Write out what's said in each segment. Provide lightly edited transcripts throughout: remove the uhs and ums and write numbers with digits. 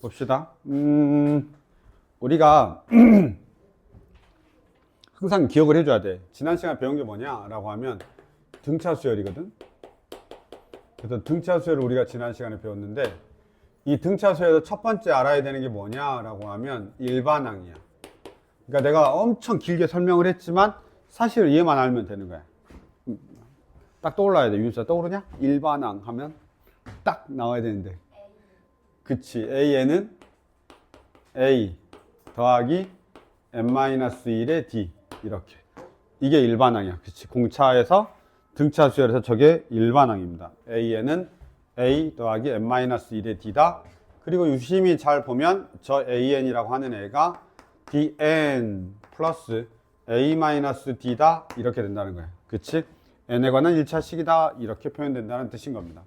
봅시다. 우리가 항상 기억을 해줘야 돼. 지난 시간에 배운 게 뭐냐라고 하면 등차 수열이거든. 그래서 등차 수열을 우리가 지난 시간에 배웠는데, 이 등차 수열에서 첫 번째 알아야 되는 게 뭐냐라고 하면 일반항이야. 그러니까 내가 엄청 길게 설명을 했지만 사실 얘만 알면 되는 거야. 딱 떠올라야 돼. 윤수야, 떠오르냐? 일반항 하면 딱 나와야 되는데. 그치. A에는 A 더하기 n-1의 D. 이렇게. 이게 일반항이야. 그치. 공차에서 등차 수열에서 저게 일반항입니다. A에는 A 더하기 n-1의 D다. 그리고 유심히 잘 보면 저 AN이라고 하는 애가 DN 플러스 A-D다. 이렇게 된다는 거야. 그치? n에 관한 1차식이다. 이렇게 표현된다는 뜻인 겁니다.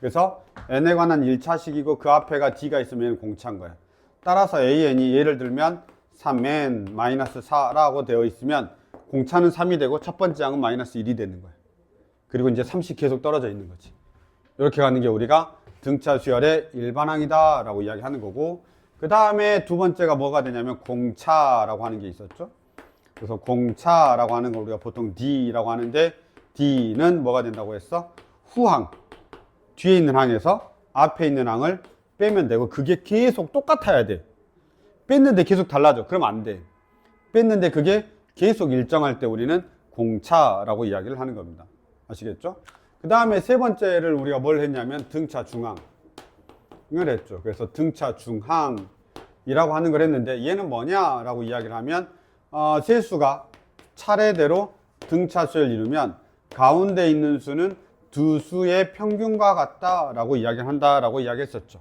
그래서 n에 관한 1차식이고 그 앞에가 d가 있으면 공차인 거야. 따라서 an이 예를 들면 3n-4라고 되어 있으면 공차는 3이 되고 첫 번째 항은 -1이 되는 거야. 그리고 이제 3씩 계속 떨어져 있는 거지. 이렇게 가는 게 우리가 등차 수열의 일반항이다 라고 이야기하는 거고, 그 다음에 두 번째가 뭐가 되냐면 공차라고 하는 게 있었죠. 그래서 공차라고 하는 걸 우리가 보통 D라고 하는데, D는 뭐가 된다고 했어? 후항. 뒤에 있는 항에서 앞에 있는 항을 빼면 되고, 그게 계속 똑같아야 돼. 뺐는데 계속 달라져. 그러면 안 돼. 뺐는데 그게 계속 일정할 때 우리는 공차라고 이야기를 하는 겁니다. 아시겠죠? 그 다음에 세 번째를 우리가 뭘 했냐면 등차 중항. 이걸 했죠. 그래서 등차 중항이라고 하는 걸 했는데, 얘는 뭐냐라고 이야기를 하면 세수가 차례대로 등차 수열을 이루면 가운데 있는 수는 두 수의 평균과 같다라고 이야기한다라고 이야기했었죠.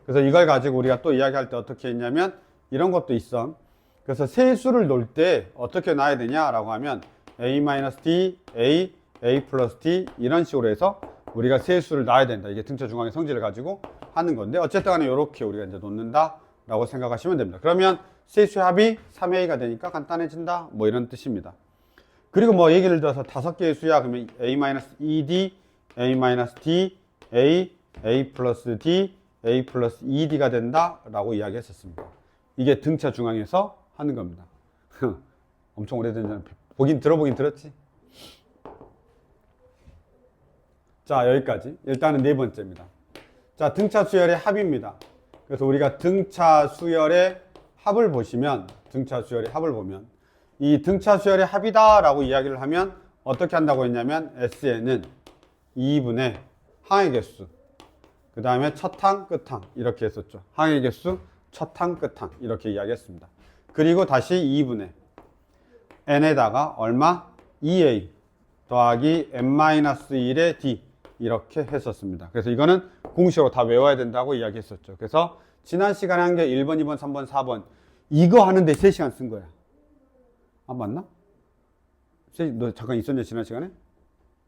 그래서 이걸 가지고 우리가 또 이야기할 때 어떻게 했냐면 이런 것도 있어. 그래서 세 수를 놓을 때 어떻게 놔야 되냐라고 하면 A-D, A 플러스 D 이런 식으로 해서 우리가 세 수를 놔야 된다. 이게 등차 중앙의 성질을 가지고 하는 건데, 어쨌든 간에 이렇게 우리가 이제 놓는다라고 생각하시면 됩니다. 그러면 세 수의 합이 3A가 되니까 간단해진다. 뭐 이런 뜻입니다. 그리고 뭐 얘기를 들어서 5개의 수야. 그러면 A-ED, A-D, A 플러스 D, A 플러스 ED가 된다라고 이야기했었습니다. 이게 등차 중앙에서 하는 겁니다. 엄청 오래된 전 들어보긴 들었지? 자, 여기까지. 일단은 네 번째입니다. 자, 등차 수열의 합입니다. 그래서 우리가 등차 수열의 합을 보시면, 이 등차 수열의 합이다 라고 이야기를 하면 어떻게 한다고 했냐면 SN은 2분의 항의 개수, 그 다음에 첫 항, 끝 항 이렇게 했었죠. 항의 개수, 첫 항, 끝 항 이렇게 이야기했습니다. 그리고 다시 2분의 n에다가 얼마? 2a 더하기 n-1의 d 이렇게 했었습니다. 그래서 이거는 공식으로 다 외워야 된다고 이야기했었죠. 그래서 지난 시간에 한 게 1번, 2번, 3번, 4번 이거 하는데 3시간 쓴 거야. 아, 맞나? 너 잠깐 있었냐 지난 시간에?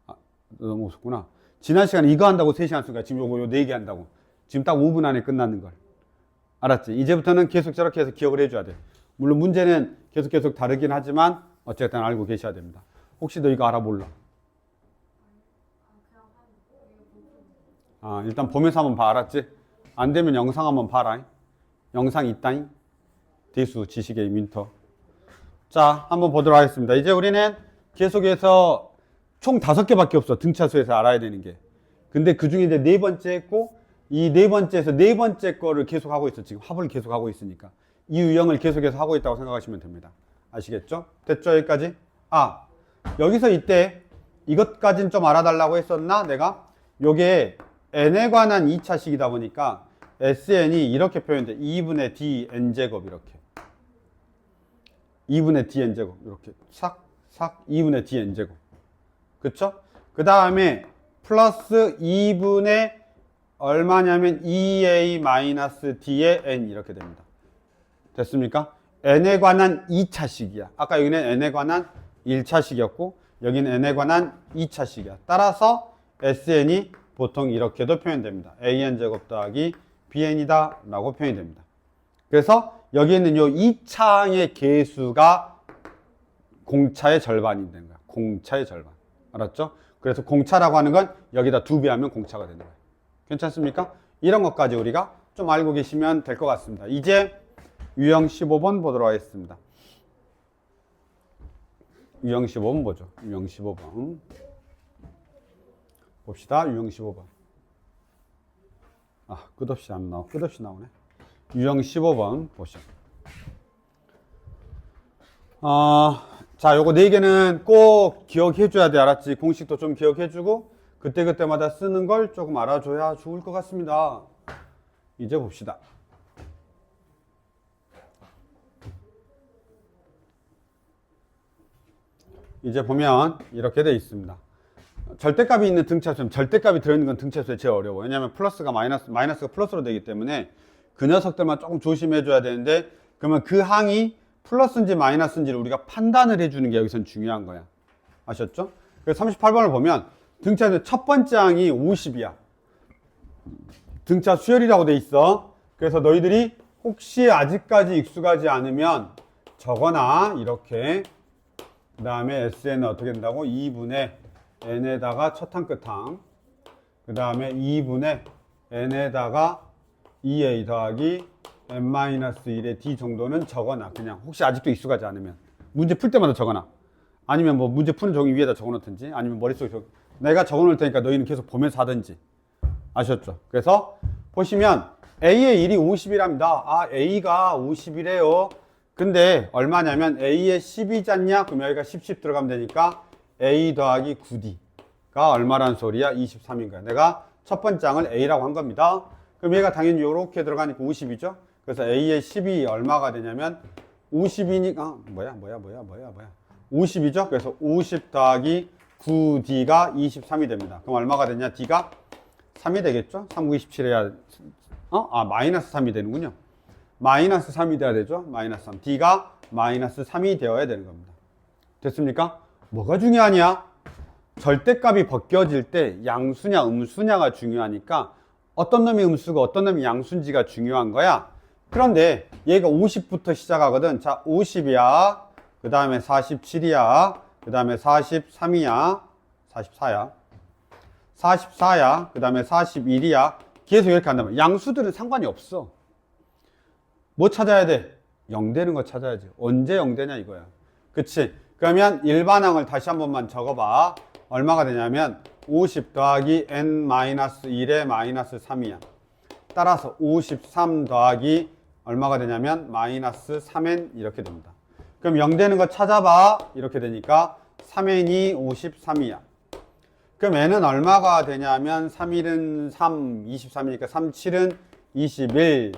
아, 너 너무 없었구나. 지난 시간에 이거 한다고 3시간 쓴 거야. 지금 요거 4개 한다고. 지금 딱 5분 안에 끝나는 걸. 알았지? 이제부터는 계속 저렇게 해서 기억을 해줘야 돼. 물론 문제는 계속 다르긴 하지만 어쨌든 알고 계셔야 됩니다. 혹시 너 이거 알아 몰라? 일단 보면서 한번 봐. 알았지? 안 되면 영상 한번 봐라. 영상 있다잉. 대수 지식의 윈터. 자, 한번 보도록 하겠습니다. 이제 우리는 계속해서 총 5개밖에 없어. 등차수에서 알아야 되는 게. 근데 그 중에 이제 네 번째 했고, 이 네 번째에서 네 번째 거를 계속 하고 있어. 지금 합을 계속 하고 있으니까. 이 유형을 계속해서 하고 있다고 생각하시면 됩니다. 아시겠죠? 됐죠? 여기까지? 여기서 이때 이것까지는 좀 알아달라고 했었나? 내가? 요게 n에 관한 2차식이다 보니까 SN이 이렇게 표현돼. 2분의 dn제곱 이렇게. 2분의 dn제곱 이렇게 싹 2분의 dn제곱. 그쵸? 그 다음에 플러스 2분의 얼마냐면 2a-d의 n 이렇게 됩니다. 됐습니까? n에 관한 2차식이야. 아까 여기는 n에 관한 1차식이었고 여기는 n에 관한 2차식이야. 따라서 SN이 보통 이렇게도 표현됩니다. AN제곱 더하기 BN이다 라고 표현이 됩니다. 그래서 여기 있는 요 2차항의 개수가 공차의 절반이 되는 거야. 공차의 절반. 알았죠? 그래서 공차라고 하는 건 여기다 2배 하면 공차가 되는 거야. 괜찮습니까? 이런 것까지 우리가 좀 알고 계시면 될 것 같습니다. 이제 유형 15번 보도록 하겠습니다. 유형 15번 보죠. 유형 15번. 봅시다. 유형 15번. 끝없이 안 나와. 끝없이 나오네. 유형 15번 보시죠. 자, 요거 4개는 꼭 기억해줘야 돼. 알았지? 공식도 좀 기억해주고 그때그때마다 쓰는 걸 조금 알아줘야 좋을 것 같습니다. 이제 봅시다. 이제 보면 이렇게 돼 있습니다. 절대값이 있는 등차수는 절대값이 들어있는 건 등차수에 제일 어려워. 왜냐하면 플러스가 마이너스가 플러스로 되기 때문에 그 녀석들만 조금 조심해줘야 되는데, 그러면 그 항이 플러스인지 마이너스인지를 우리가 판단을 해주는 게 여기선 중요한 거야. 아셨죠? 그래서 38번을 보면 등차수 첫 번째 항이 50이야. 등차 수열이라고 돼 있어. 그래서 너희들이 혹시 아직까지 익숙하지 않으면 적어놔. 이렇게. 그 다음에 SN은 어떻게 된다고? 2분의 n에다가 첫항 끝항, 그 다음에 2분의 n에다가 2a 더하기 n-1의 d 정도는 적어놔. 그냥 혹시 아직도 익숙하지 않으면 문제 풀 때마다 적어놔. 아니면 뭐 문제 푸는 종이 위에다 적어놓든지, 아니면 머릿속에 내가 적어놓을 테니까 너희는 계속 보면서 하든지. 아셨죠? 그래서 보시면 a의 1이 50이랍니다. a가 50이래요. 근데 얼마냐면 a의 10이잖냐? 그럼 여기가 10 들어가면 되니까 a 더하기 9d가 얼마란 소리야? 23인 거야. 내가 첫 번째 항을 a라고 한 겁니다. 그럼 얘가 당연히 이렇게 들어가니까 50이죠. 그래서 a의 10이 얼마가 되냐면 50이니까 50이죠. 그래서 50 더하기 9d가 23이 됩니다. 그럼 얼마가 되냐? d가 3이 되겠죠? 3, 9, 27 해야 마이너스 3이 되는군요. 마이너스 3이 돼야 되죠. 마이너스 3. d가 마이너스 3이 되어야 되는 겁니다. 됐습니까? 뭐가 중요하냐? 절대값이 벗겨질 때 양수냐 음수냐가 중요하니까 어떤 놈이 음수고 어떤 놈이 양수인지가 중요한 거야. 그런데 얘가 50부터 시작하거든. 자, 50이야. 그 다음에 47이야. 그 다음에 43이야. 44야. 44야. 그 다음에 41이야. 계속 이렇게 한다면 양수들은 상관이 없어. 뭐 찾아야 돼? 0 되는 거 찾아야지. 언제 0 되냐 이거야. 그치? 그러면 일반항을 다시 한 번만 적어봐. 얼마가 되냐면 50 더하기 n-1의 마이너스 3이야. 따라서 53 더하기 얼마가 되냐면 마이너스 3n 이렇게 됩니다. 그럼 0 되는 거 찾아봐. 이렇게 되니까 3n이 53이야. 그럼 n은 얼마가 되냐면 3일은 3, 23이니까 3, 7은 21,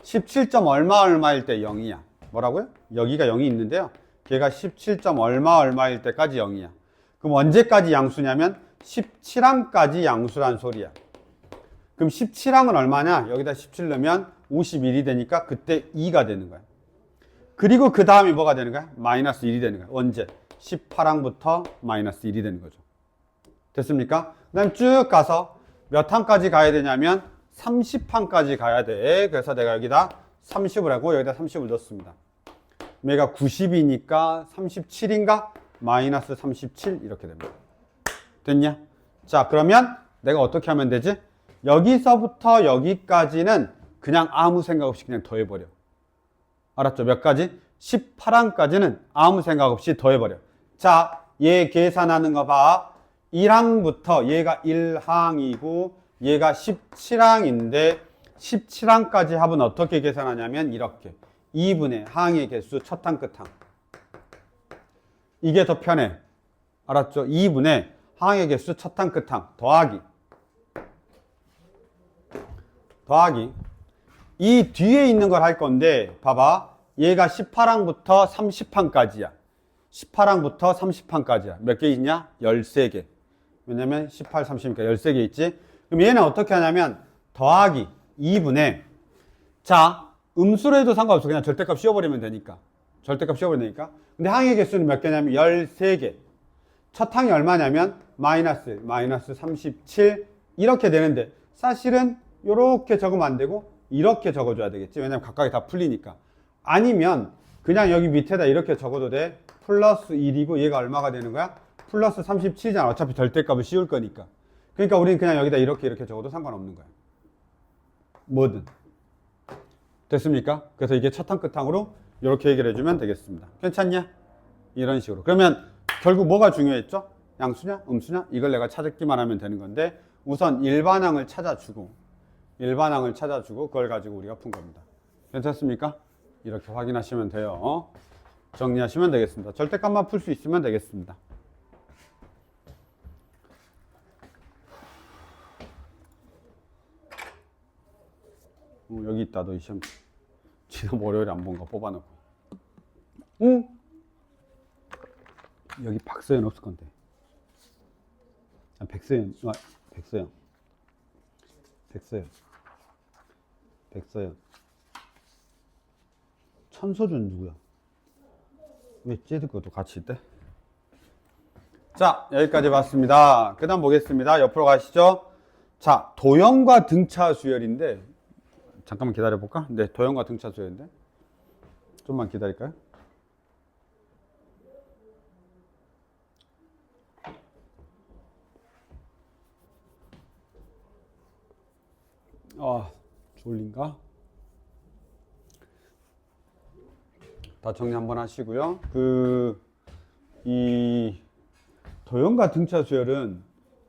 17점 얼마일 때 0이야. 뭐라고요? 여기가 0이 있는데요. 걔가 17점 얼마일 때까지 0이야. 그럼 언제까지 양수냐면 17항까지 양수란 소리야. 그럼 17항은 얼마냐? 여기다 17 넣으면 51이 되니까 그때 2가 되는 거야. 그리고 그 다음이 뭐가 되는 거야? 마이너스 1이 되는 거야. 언제? 18항부터 마이너스 1이 되는 거죠. 됐습니까? 그 다음 쭉 가서 몇 항까지 가야 되냐면 30항까지 가야 돼. 그래서 내가 여기다 30을 하고 여기다 30을 넣습니다. 얘가 90이니까 37인가? 마이너스 37 이렇게 됩니다. 됐냐? 자, 그러면 내가 어떻게 하면 되지? 여기서부터 여기까지는 그냥 아무 생각 없이 그냥 더해버려. 알았죠? 몇 가지? 18항까지는 아무 생각 없이 더해버려. 자, 얘 계산하는 거 봐. 1항부터 얘가 1항이고 얘가 17항인데 17항까지 합은 어떻게 계산하냐면 이렇게 2분의 항의 개수 첫항 끝항. 이게 더 편해. 알았죠? 2분의 항의 개수 첫항 끝항 더하기 이 뒤에 있는 걸 할 건데 봐봐. 얘가 18항부터 30항까지야. 18항부터 30항까지야. 몇 개 있냐? 13개. 왜냐면 18, 30이니까 13개 있지? 그럼 얘는 어떻게 하냐면 더하기 2분의 자, 음수로 해도 상관없어. 그냥 절대값 씌워버리면 되니까. 절대값 씌워버리면 되니까. 근데 항의 개수는 몇 개냐면 13개. 첫 항이 얼마냐면 마이너스 37 이렇게 되는데 사실은 이렇게 적으면 안 되고 이렇게 적어줘야 되겠지. 왜냐면 각각이 다 풀리니까. 아니면 그냥 여기 밑에다 이렇게 적어도 돼. 플러스 1이고 얘가 얼마가 되는 거야? 플러스 37이잖아. 어차피 절대값을 씌울 거니까. 그러니까 우리는 그냥 여기다 이렇게 적어도 상관없는 거야. 뭐든. 됐습니까? 그래서 이게 첫 항 끝항으로 이렇게 얘기를 해주면 되겠습니다. 괜찮냐? 이런 식으로. 그러면 결국 뭐가 중요했죠? 양수냐? 음수냐? 이걸 내가 찾기만 하면 되는 건데 우선 일반항을 찾아주고 그걸 가지고 우리가 푼 겁니다. 괜찮습니까? 이렇게 확인하시면 돼요. 정리하시면 되겠습니다. 절대값만 풀 수 있으면 되겠습니다. 여기 있다. 너 이 시험 지난 월요일에 안 본 거 뽑아놓고. 응? 여기 박서연 없을 건데. 백서연. 천서준 누구야? 왜 쟤들 것도 같이 있대? 자, 여기까지 봤습니다. 그 다음 보겠습니다. 옆으로 가시죠. 자, 도형과 등차 수열인데 잠깐만 기다려볼까? 네, 도형과 등차 수열인데 좀만 기다릴까요? 졸린가? 다 정리 한번 하시고요. 이 도형과 등차 수열은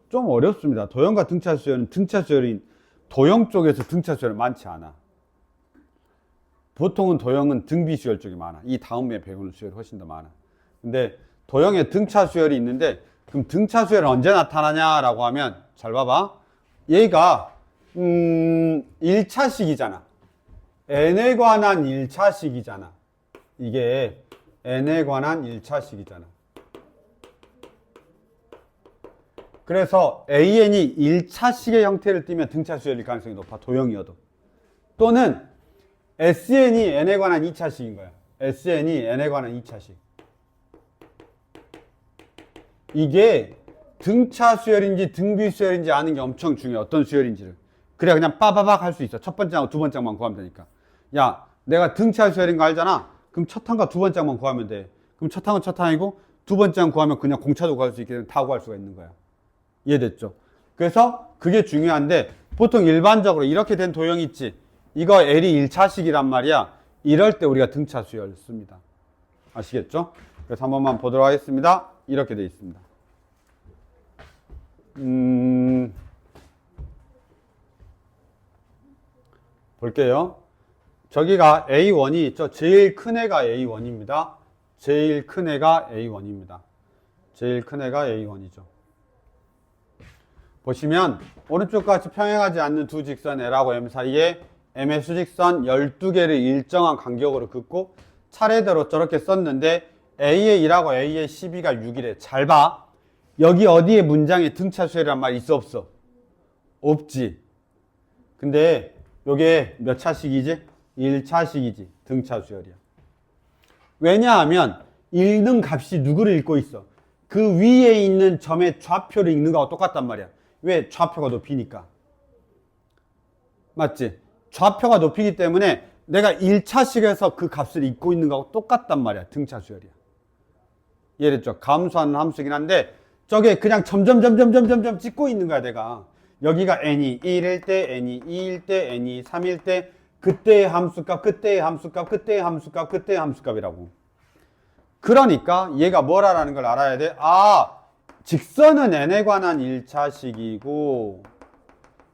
좀 어렵습니다. 도형과 등차 수열은 등차 수열인 도형 쪽에서 등차 수열은 많지 않아. 보통은 도형은 등비 수열 쪽이 많아. 이 다음에 배우는 수열이 훨씬 더 많아. 근데 도형에 등차 수열이 있는데 그럼 등차 수열은 언제 나타나냐라고 하면 잘 봐봐. 얘가 1차식이잖아. n에 관한 1차식이잖아. 이게 n에 관한 1차식이잖아. 그래서 an이 1차식의 형태를 띠면 등차 수열일 가능성이 높아. 도형이어도. 또는 sn이 n에 관한 2차식인 거야. sn이 n에 관한 2차식. 이게 등차 수열인지 등비 수열인지 아는 게 엄청 중요해. 어떤 수열인지를. 그래야 그냥 빠바박 할 수 있어. 첫 번째하고 두 번째만 구하면 되니까. 야, 내가 등차 수열인 거 알잖아. 그럼 첫 항과 두 번째만 구하면 돼. 그럼 첫 항은 첫 항이고 두 번째만 구하면 그냥 공차도 구할 수 있게 되면 다 구할 수가 있는 거야. 이해됐죠? 그래서 그게 중요한데 보통 일반적으로 이렇게 된 도형이 있지. 이거 L이 1차식이란 말이야. 이럴 때 우리가 등차 수열 씁니다. 아시겠죠? 그래서 한 번만 보도록 하겠습니다. 이렇게 돼 있습니다. 볼게요. 저기가 A1이 있죠. 제일 큰 애가 A1입니다. 제일 큰 애가 A1입니다. 제일 큰 애가 A1이죠. 보시면 오른쪽 같이 평행하지 않는 두 직선 L하고 M 사이에 M의 수직선 12개를 일정한 간격으로 긋고 차례대로 저렇게 썼는데 A의 1하고 A의 12가 6이래. 잘 봐. 여기 어디에 문장에 등차 수열이란 말 있어 없어? 없지. 근데 요게 몇 차식이지? 1차식이지. 등차 수열이야. 왜냐하면 읽는 값이 누구를 읽고 있어? 그 위에 있는 점의 좌표를 읽는 거하고 똑같단 말이야. 왜? 좌표가 높이니까. 맞지? 좌표가 높이기 때문에 내가 1차식에서 그 값을 읽고 있는 거하고 똑같단 말이야. 등차 수열이야. 이해됐죠? 감소하는 함수이긴 한데 저게 그냥 점점 찍고 있는 거야, 내가. 여기가 n이 1일 때, n이 2일 때, n이 3일 때 그때의 함수값, 그때의 함수값, 그때의 함수값, 그때의 함수값이라고. 그러니까 얘가 뭐라는 걸 알아야 돼? 아, 직선은 n에 관한 1차식이고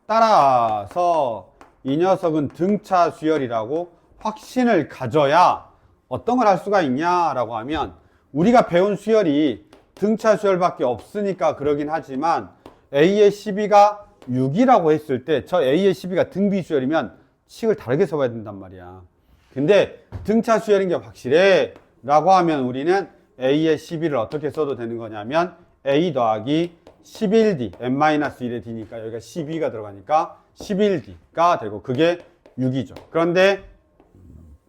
따라서 이 녀석은 등차 수열이라고 확신을 가져야 어떤 걸 할 수가 있냐라고 하면 우리가 배운 수열이 등차 수열밖에 없으니까 그러긴 하지만 A의 12가 6이라고 했을 때 저 A의 12가 등비 수열이면 식을 다르게 써봐야 된단 말이야. 근데 등차 수열인 게 확실해 라고 하면 우리는 A의 12를 어떻게 써도 되는 거냐면 A 더하기 11D n-1의 D니까 여기가 12가 들어가니까 11D가 되고 그게 6이죠. 그런데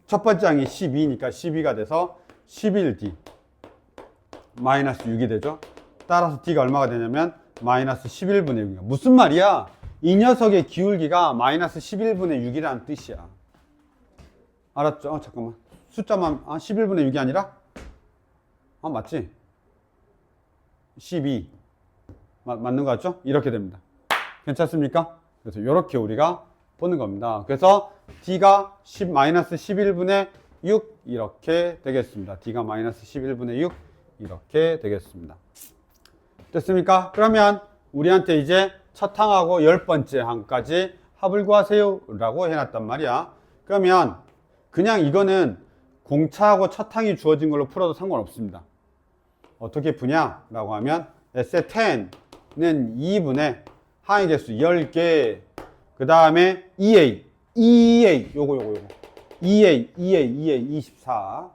첫 번째 항이 12니까 12가 돼서 11D 마이너스 6이 되죠. 따라서 D가 얼마가 되냐면 마이너스 11분의 6이야. 무슨 말이야? 이 녀석의 기울기가 마이너스 11분의 6이라는 뜻이야. 알았죠? 잠깐만. 숫자만 11분의 6이 아니라? 맞지? 12 맞는 거 같죠? 이렇게 됩니다. 괜찮습니까? 그래서 이렇게 우리가 보는 겁니다. 그래서 D가 마이너스 11분의 6 이렇게 되겠습니다. D가 마이너스 11분의 6 이렇게 되겠습니다. 됐습니까? 그러면 우리한테 이제 첫 항하고 10번째 항까지 합을 구하세요 라고 해놨단 말이야. 그러면 그냥 이거는 공차하고 첫 항이 주어진 걸로 풀어도 상관없습니다. 어떻게 푸냐 라고 하면 S의 10는 2분의 항의 개수 10개, 그 다음에 EA 요거 EA 24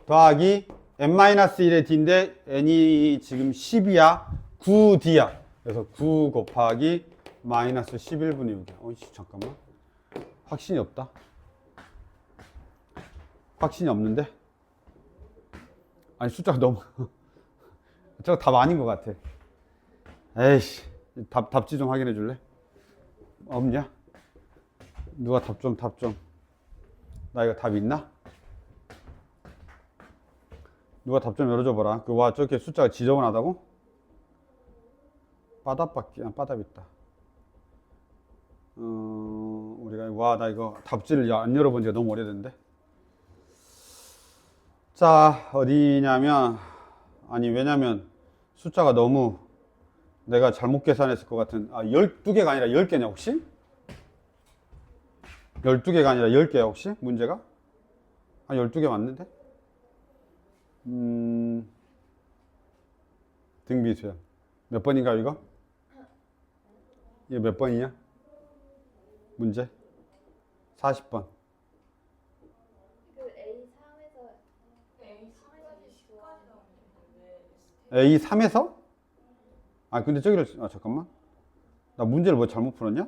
더하기 n-1의 D인데 n이 지금 10이야 9D야. 그래서 9 곱하기 마이너스 11분의 6이야. 어이씨 잠깐만, 확신이 없다. 확신이 없는데? 아니 숫자가 너무 저거 답 아닌 것 같아. 에이씨, 답지 좀 확인해 줄래? 없냐? 누가 답 좀. 나 이거 답 있나? 누가 답 좀 열어줘 봐라. 와 저렇게 숫자가 지저분하다고? 빠답밖에 빠답 있다. 우리가 와 나 이거 답지를 안 열어본 지가 너무 오래됐는데. 자 어디냐면, 아니 왜냐면 숫자가 너무 내가 잘못 계산했을 것 같은. 12개가 아니라 10개냐 혹시? 12개가 아니라 10개야 혹시? 문제가? 12개 맞는데? 등비수열 몇 번인가 이거? 이게 몇 번이냐? 문제? 40번. A3에서? 근데 저기를, 잠깐만. 나 문제를 뭐 잘못 풀었냐?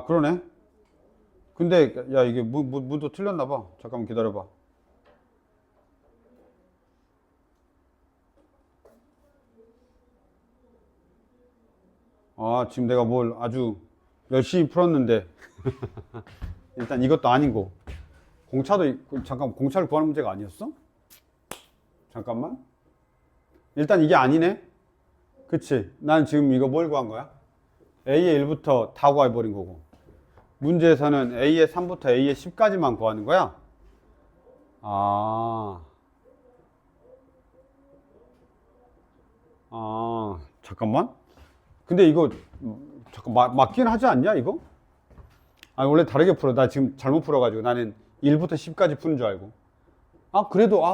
그러네. 근데, 야, 이게 문도 틀렸나봐. 잠깐만 기다려봐. 지금 내가 뭘 아주 열심히 풀었는데. 일단 이것도 아니고. 잠깐, 공차를 구하는 문제가 아니었어? 잠깐만. 일단 이게 아니네? 그치? 난 지금 이거 뭘 구한 거야? A의 1부터 다 구해버린 거고. 문제에서는 A의 3부터 A의 10까지만 구하는 거야? 잠깐만. 근데 이거, 잠깐, 맞긴 하지 않냐, 이거? 원래 다르게 풀어. 나 지금 잘못 풀어가지고 나는 1부터 10까지 푸는 줄 알고. 그래도,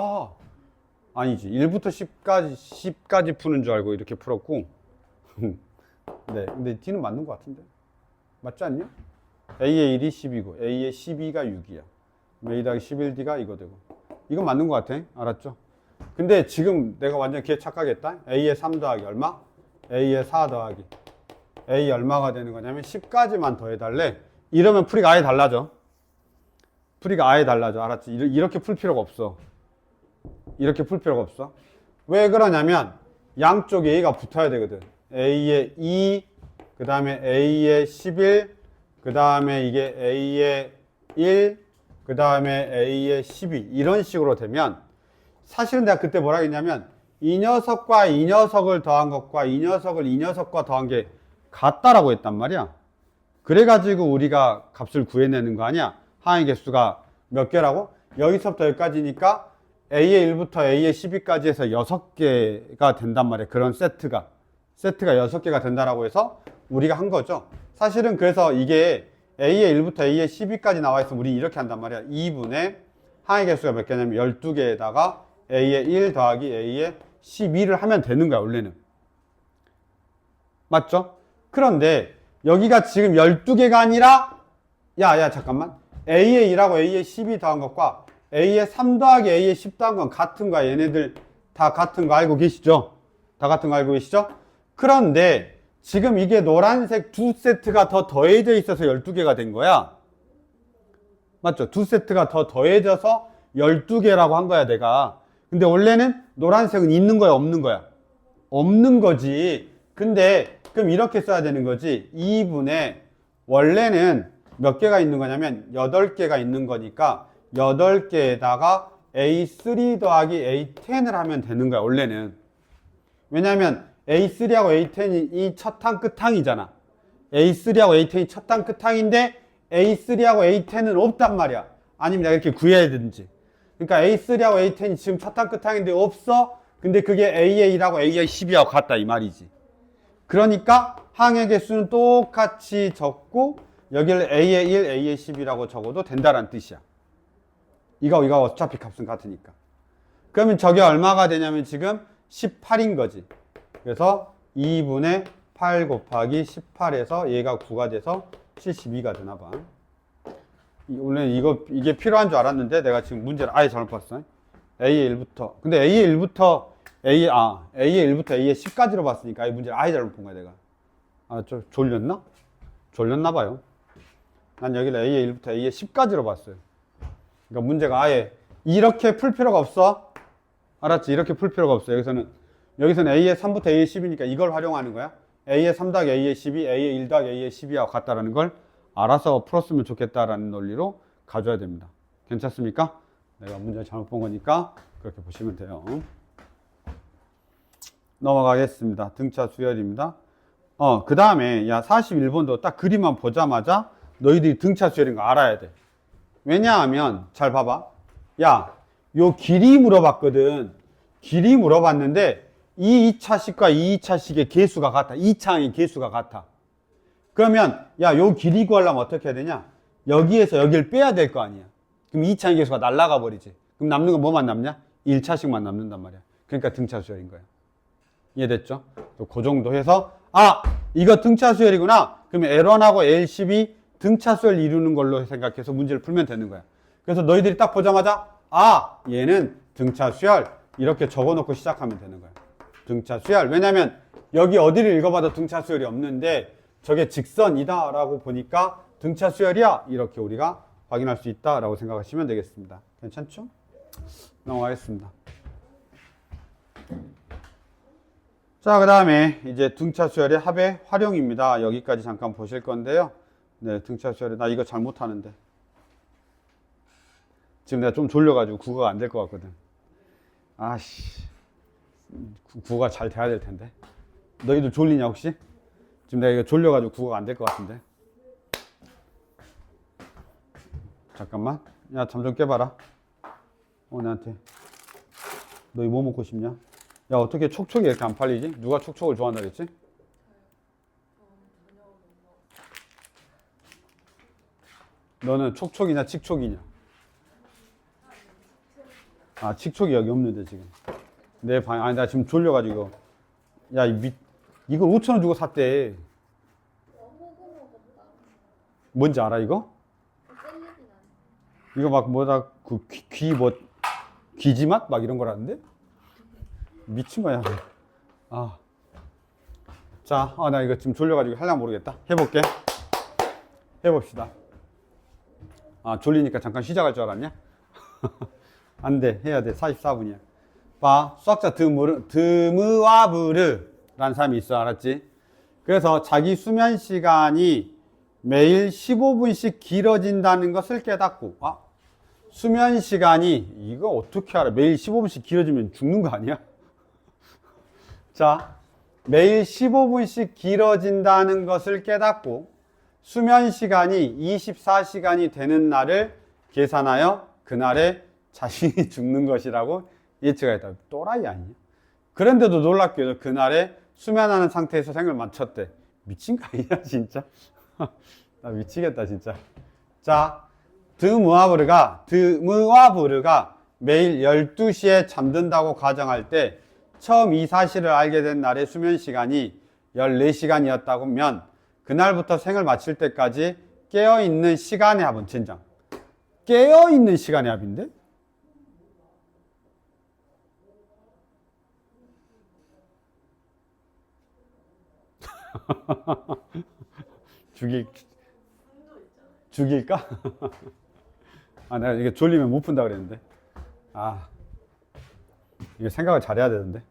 아니지. 1부터 10까지 푸는 줄 알고 이렇게 풀었고. 네, 근데 D는 맞는 것 같은데. 맞지 않냐? A의 1이 10이고, A의 12가 6이야. A 더하기 11D가 이거 되고. 이건 맞는 것 같아. 알았죠? 근데 지금 내가 완전 기회 착각했다. A의 3 더하기 얼마? A의 4 더하기. A 얼마가 되는 거냐면 10까지만 더해달래. 이러면 풀이가 아예 달라져. 알았지? 이렇게 풀 필요가 없어. 왜 그러냐면 양쪽 A가 붙어야 되거든. A의 2, 그 다음에 A의 11, 그 다음에 이게 A의 1, 그 다음에 A의 12 이런 식으로 되면, 사실은 내가 그때 뭐라 했냐면 이 녀석과 이 녀석을 더한 것과 이 녀석을 이 녀석과 더한 게 같다라고 했단 말이야. 그래가지고 우리가 값을 구해내는 거 아니야. 항의 개수가 몇 개라고? 여기서부터 여기까지니까 A의 1부터 A의 12까지 해서 6개가 된단 말이야. 그런 세트가 6개가 된다라고 해서 우리가 한 거죠. 사실은 그래서 이게 A의 1부터 A의 12까지 나와 있으면 우리 이렇게 한단 말이야. 2분의 항의 개수가 몇 개냐면 12개에다가 A의 1 더하기 A의 12를 하면 되는 거야, 원래는. 맞죠? 그런데 여기가 지금 12개가 아니라, 야, 잠깐만. A의 1하고 A의 12 더한 것과 A의 3 더하기 A의 10 더한 건 같은 거야. 얘네들 다 같은 거 알고 계시죠? 그런데 지금 이게 노란색 두 세트가 더 더해져 있어서 12개가 된 거야. 맞죠? 두 세트가 더 더해져서 12개라고 한 거야, 내가. 근데 원래는 노란색은 있는 거야, 없는 거야? 없는 거지. 근데 그럼 이렇게 써야 되는 거지. 2분의 원래는 몇 개가 있는 거냐면 8개가 있는 거니까 8개에다가 A3 더하기 A10을 하면 되는 거야, 원래는. 왜냐면 A3하고 A10이 첫 항 끝항이잖아. A3하고 A10이 첫 항 끝항인데 A3하고 A10은 없단 말이야. 아니면 내가 이렇게 구해야 되든지. 그러니까 A3하고 A10이 지금 첫 항 끝항인데 없어. 근데 그게 AA1하고 AA12하고 같다 이 말이지. 그러니까 항의 개수는 똑같이 적고 여기를 AA1, AA12라고 적어도 된다는 뜻이야. 이거 어차피 값은 같으니까. 그러면 저게 얼마가 되냐면 지금 18인 거지. 그래서 2분의 8 곱하기 18에서 얘가 9가 돼서 72가 되나 봐. 원래 이게 필요한 줄 알았는데 내가 지금 문제를 아예 잘못 봤어. A의 1부터. 근데 A의 1부터 A의 1부터 A의 10까지로 봤으니까 이 문제를 아예 잘못 본 거야, 내가. 좀 졸렸나? 졸렸나 봐요. 난 여기를 A의 1부터 A의 10까지로 봤어요. 그러니까 문제가 아예 이렇게 풀 필요가 없어. 알았지? 이렇게 풀 필요가 없어. 여기서는 A의 3부터 A의 10이니까 이걸 활용하는 거야. A의 3 더하기 A의 10이 A의 1 더하기 A의 12하고 같다라는 걸 알아서 풀었으면 좋겠다라는 논리로 가져야 됩니다. 괜찮습니까? 내가 문제 잘못 본 거니까 그렇게 보시면 돼요. 넘어가겠습니다. 등차 수열입니다. 그 다음에 41번도 딱 그림만 보자마자 너희들이 등차 수열인 거 알아야 돼. 왜냐하면 잘 봐봐. 요 길이 물어봤거든. 길이 물어봤는데 이 2차식과 이 2차식의 개수가 같아. 2차항의 개수가 같아. 그러면 요 길이 구하려면 어떻게 해야 되냐? 여기에서 여기를 빼야 될 거 아니야. 그럼 2차항의 개수가 날아가 버리지. 그럼 남는 건 뭐만 남냐? 1차식만 남는단 말이야. 그러니까 등차 수열인 거야. 이해됐죠? 그 정도 해서 이거 등차 수열이구나. 그러면 L1하고 L10이 등차 수열 이루는 걸로 생각해서 문제를 풀면 되는 거야. 그래서 너희들이 딱 보자마자 얘는 등차 수열 이렇게 적어놓고 시작하면 되는 거야. 등차 수열. 왜냐면 여기 어디를 읽어봐도 등차 수열이 없는데 저게 직선이다 라고 보니까 등차 수열이야 이렇게 우리가 확인할 수 있다 라고 생각하시면 되겠습니다. 괜찮죠? 넘어가겠습니다. 자, 그 다음에 이제 등차 수열의 합의 활용입니다. 여기까지 잠깐 보실 건데요. 네, 등차 수열에 나 이거 잘 못하는데 지금 내가 좀 졸려가지고 국어가 안 될 것 같거든. 국어가 잘 돼야 될 텐데. 너희들 졸리냐 혹시? 지금 내가 이거 졸려가지고 국어가 안 될 것 같은데. 잠깐만. 잠 좀 깨봐라. 나한테 너희 뭐 먹고 싶냐? 어떻게 촉촉이 이렇게 안 팔리지? 누가 촉촉을 좋아한다 그랬지? 너는 촉촉이냐 칙촉이냐? 칙촉이 여기 없는데 지금 내 방. 나 지금 졸려가지고. 이걸 5,000원 주고 샀대. 뭔지 알아 이거? 이거 막 뭐다 귀지맛 막 이런 거라는데? 미친 거야. 자, 나 이거 지금 졸려가지고 하려면 모르겠다. 해볼게. 해봅시다. 졸리니까 잠깐 시작할 줄 알았냐? 안 돼. 해야 돼. 44분이야. 봐. 수학자 드무와브르 라는 사람이 있어. 알았지? 그래서 자기 수면 시간이 매일 15분씩 길어진다는 것을 깨닫고, 수면 시간이, 이거 어떻게 알아? 매일 15분씩 길어지면 죽는 거 아니야? 자, 매일 15분씩 길어진다는 것을 깨닫고 수면 시간이 24시간이 되는 날을 계산하여 그날에 자신이 죽는 것이라고 예측하였다. 또라이 아니냐? 그런데도 놀랍게도 그날에 수면하는 상태에서 생을 마쳤대. 미친 거 아니야 진짜? 나 미치겠다 진짜. 자, 드무와브르가 매일 12시에 잠든다고 가정할 때 처음 이 사실을 알게 된 날의 수면 시간이 14시간이었다고 하면 그날부터 생을 마칠 때까지 깨어있는 시간의 합은 젠장. 깨어있는 시간의 합인데? 죽일까? 내가 이게 졸리면 못 푼다 그랬는데. 이거 생각을 잘해야 되는데.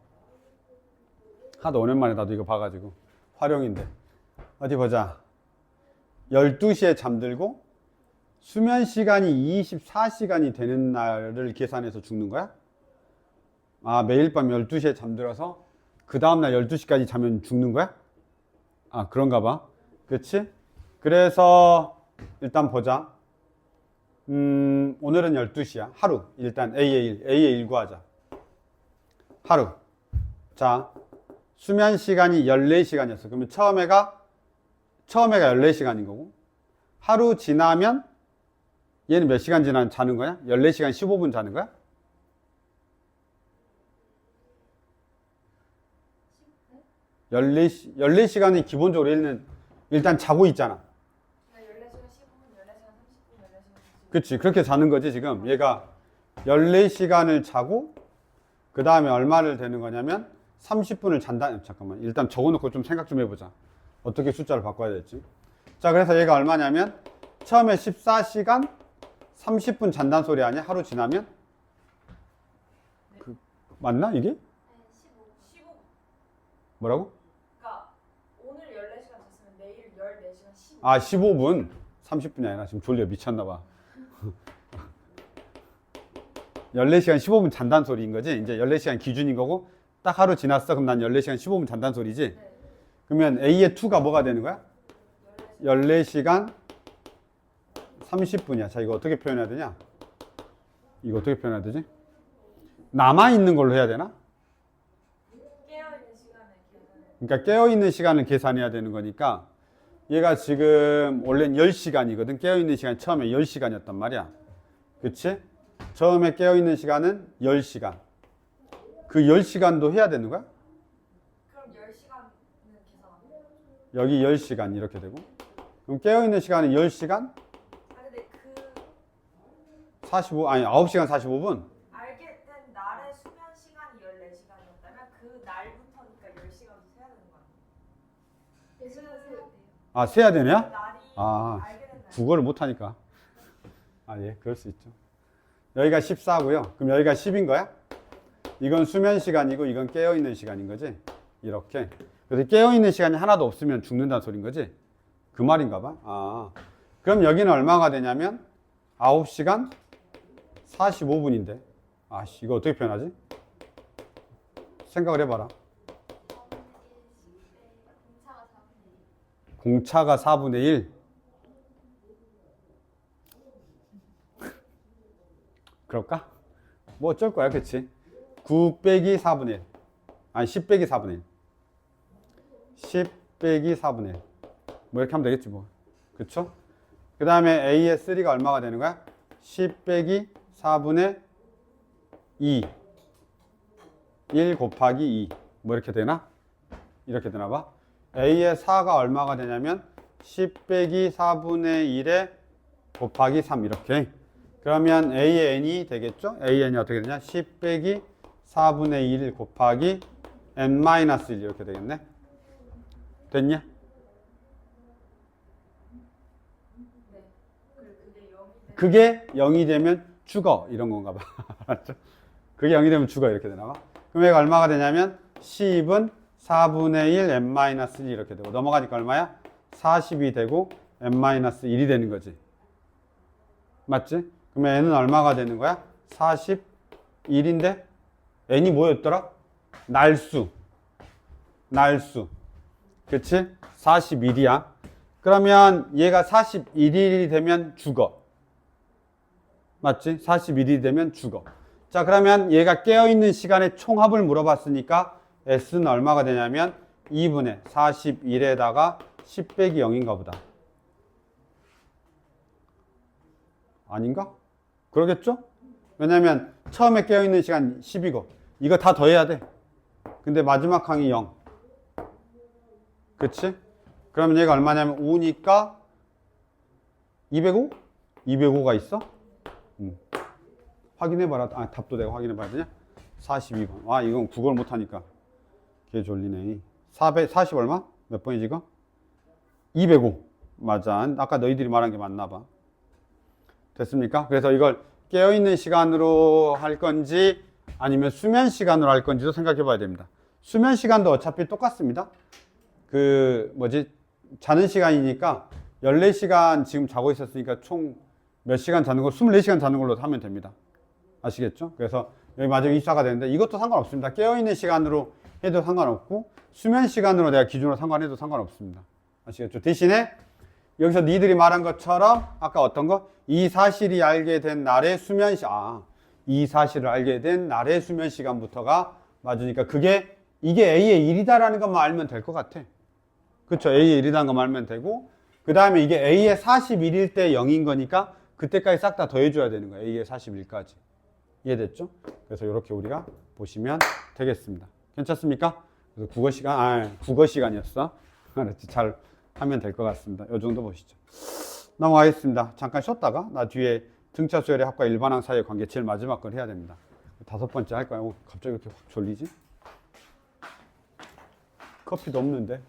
하도 오랜만에 나도 이거 봐가지고. 활용인데. 어디 보자. 12시에 잠들고 수면 시간이 24시간이 되는 날을 계산해서 죽는 거야? 매일 밤 12시에 잠들어서 그 다음날 12시까지 자면 죽는 거야? 아, 그런가 봐. 그치? 그래서 일단 보자. 오늘은 12시야. 하루. 일단 A의 1 구하자. 하루. 자, 수면 시간이 14시간이었어. 그러면 처음에가 14시간인 거고, 하루 지나면 얘는 몇 시간 자는 거야? 14시간 15분 자는 거야? 14시간이 기본적으로 얘는 일단 자고 있잖아. 14시간 15분, 14시간 30분, 14시간 40분. 그치. 그렇게 자는 거지, 지금. 얘가 14시간을 자고, 그 다음에 얼마를 되는 거냐면, 30분을 잔다. 잠깐만. 일단 적어놓고 좀 생각 좀 해보자. 어떻게 숫자를 바꿔야 될지. 자, 그래서 얘가 얼마냐면, 처음에 14시간 30분 잔다는 소리 아니야? 하루 지나면? 맞나, 이게? 네, 15분. 뭐라고? 그러니까 오늘 14시간 잤으면 내일 14시간 15분. 아, 15분. 30분이 아니라 지금 졸려 미쳤나봐. 14시간 15분 잔다는 소리인 거지? 이제 14시간 기준인 거고, 딱 하루 지났어. 그럼 난 14시간 15분 잔다는 소리지? 네. 그러면 A의 2가 뭐가 되는 거야? 14시간 30분이야. 자, 이거 어떻게 표현해야 되냐? 이거 어떻게 표현해야 되지? 남아있는 걸로 해야 되나? 깨어있는 시간을 계산해. 그러니까 깨어있는 시간을 계산해야 되는 거니까 얘가 지금 원래는 10시간이거든. 깨어있는 시간이 처음에 10시간이었단 말이야. 그치? 처음에 깨어있는 시간은 10시간. 그 10시간도 해야 되는 거야? 그럼 10시간은 계산하고. 여기 10시간 이렇게 되고. 그럼 깨어있는 시간은 10시간? 아 근데 그 9시간 45분? 알게 된 날의 수면 시간이 14시간이었다면 그 날부터니까 10시간도 세야 되는 거 아니에요? 예수는 세야 돼요. 아, 세야 되냐? 날이 아, 알게 된 날. 국어를 못하니까. 아, 예, 그럴 수 있죠. 여기가 14고요. 그럼 여기가 10인 거야? 이건 수면 시간이고 이건 깨어있는 시간인 거지? 이렇게. 그래서 깨어있는 시간이 하나도 없으면 죽는다는 소린 거지? 그 말인가 봐. 아, 그럼 여기는 얼마가 되냐면 9시간 45분인데. 아씨, 이거 어떻게 표현하지? 생각을 해봐라. 공차가 4분의 1. 그럴까? 뭐 어쩔 거야, 그치? 9 빼기 4분의 1. 아니, 10 빼기 4분의 1. 10 빼기 4분의 1. 뭐 이렇게 하면 되겠지, 뭐. 그쵸? 그 다음에 A의 3가 얼마가 되는 거야? 10 빼기 4분의 2. 1 곱하기 2. 뭐 이렇게 되나? 이렇게 되나 봐. A의 4가 얼마가 되냐면 10 빼기 4분의 1에 곱하기 3 이렇게. 그러면 A의 n이 되겠죠? A의 n이 어떻게 되냐? 10 빼기 4분의 1 곱하기 n-1 이렇게 되겠네. 됐냐? 네. 그게 0이 되면 죽어. 이런 건가 봐. 알았죠? 그게 0이 되면 죽어. 이렇게 되나 봐. 그럼 얘가 얼마가 되냐면 10은 4분의 1 n-1 이렇게 되고 넘어가니까 얼마야? 40이 되고 n-1이 되는 거지. 맞지? 그러면 n은 얼마가 되는 거야? 41인데 n이 뭐였더라? 날수. 그치? 41이야. 그러면 얘가 41일이 되면 죽어. 맞지? 41일이 되면 죽어. 자, 그러면 얘가 깨어있는 시간의 총합을 물어봤으니까 S는 얼마가 되냐면 2분의 41에다가 10 빼기 0인가 보다. 아닌가? 그러겠죠? 왜냐면 처음에 깨어있는 시간 10이고 이거 다 더해야 돼. 근데 마지막 항이 0. 그치? 그러면 얘가 얼마냐면 5니까 205? 205가 있어? 확인해봐라. 아, 답도 내가 확인해봐야 되냐? 42번. 와, 이건 국어를 못하니까 개 졸리네. 40 얼마? 몇 번이지 이거? 205. 맞아. 아까 너희들이 말한 게 맞나 봐. 됐습니까? 그래서 이걸 깨어있는 시간으로 할 건지 아니면 수면 시간으로 할 건지도 생각해 봐야 됩니다. 수면 시간도 어차피 똑같습니다. 자는 시간이니까 14시간 지금 자고 있었으니까 총 몇 시간 자는 거? 24시간 자는 걸로 하면 됩니다. 아시겠죠? 그래서 여기 마지막 입사가 되는데 이것도 상관없습니다. 깨어있는 시간으로 해도 상관없고 수면 시간으로 내가 기준으로 상관해도 상관없습니다. 아시겠죠? 대신에 여기서 니들이 말한 것처럼 아까 어떤 거? 이 사실이 알게 된 날의 수면 시간, 이 사실을 알게 된 날의 수면 시간부터가 맞으니까 이게 A의 1이다라는 것만 알면 될 것 같아. 그쵸? A의 1이라는 것만 알면 되고 그 다음에 이게 A의 41일 때 0인 거니까 그때까지 싹 다 더해줘야 되는 거야. A의 41까지. 이해됐죠? 그래서 이렇게 우리가 보시면 되겠습니다. 괜찮습니까? 그래서 국어 시간이었어. 알았지? 잘 하면 될 것 같습니다. 이 정도 보시죠. 넘어가겠습니다. 잠깐 쉬었다가 나 뒤에 등차 수열의 합과 일반항 사이의 관계 제일 마지막 걸 해야 됩니다. 5번째 할 거야. 갑자기 이렇게 확 졸리지? 커피도 없는데.